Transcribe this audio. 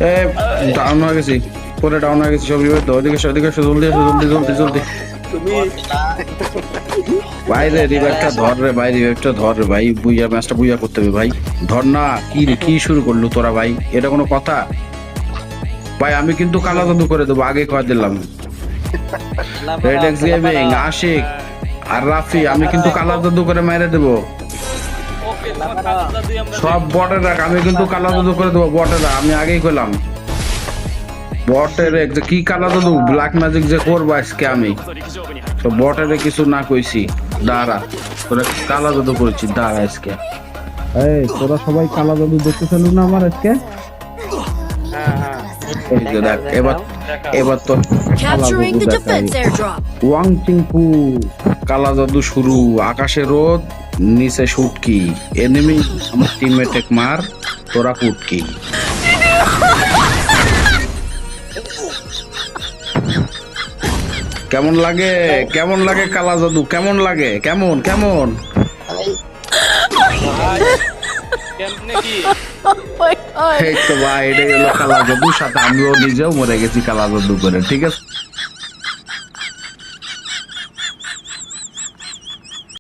এ down হয়ে গেছি, পরে ডাউন হয়ে গেছি। সব রিভাইভ দাও, ওদিকে এসো, ওদিকে এসো, জলদি এসো, জলদি জলদি জলদি। তুমি ভাই রে রিভাইভটা ধর রে ভাই, রিভাইভটা ধর রে ভাই, বুইয়া ম্যাচটা বুইয়া করতে হবে ভাই। ধর না, কি রে কি শুরু করলু তোরা ভাই, এটা কোনো কথা ভাই? আমি কিন্তু কালা জাদু করে দেবো, আগে কয়ে দিলাম। রেড এক্স গেমিং, আশিক আর রাফি, আমি কিন্তু কালা জাদু করে মেরে দেবো ওকে তোমার কালা জাদুই আমরা সব বটের রাখ। আমি কিন্তু কালা জাদু করে দেবো বটেরা, আমি আগেই কইলাম। বটের যে কি কালা জাদু ব্ল্যাক ম্যাজিক যে করবো আজকে আমি, তো বটের কিছু না কইছি। দাঁড়া, তোরা কালা জাদু করেছি, দাঁড়া আজকে। এই তোরা সবাই কালা জাদু দেখতে চালু না আমার আজকে? হ্যাঁ হ্যাঁ এই যে দেখ, এবার এবার তো কালা Capturing জাদু the দেখাই। defense airdrop. ওয়াং চিংপু, কালা জাদু শুরু। আকাশে রোদ, নিচে শুটকি, এনিমি আমার টিমমেট মার, তোরা কুটকি। কেমন লাগে, কেমন লাগে কালা জাদু, কেমন লাগে, কেমন কেমন? কেমনে কি Oh my god. এই তো ভাই, এটাই হলো কালা জাদু, সাথে আমিও নিজেও মরে গেছি কালা জাদু করে, ঠিক আছে।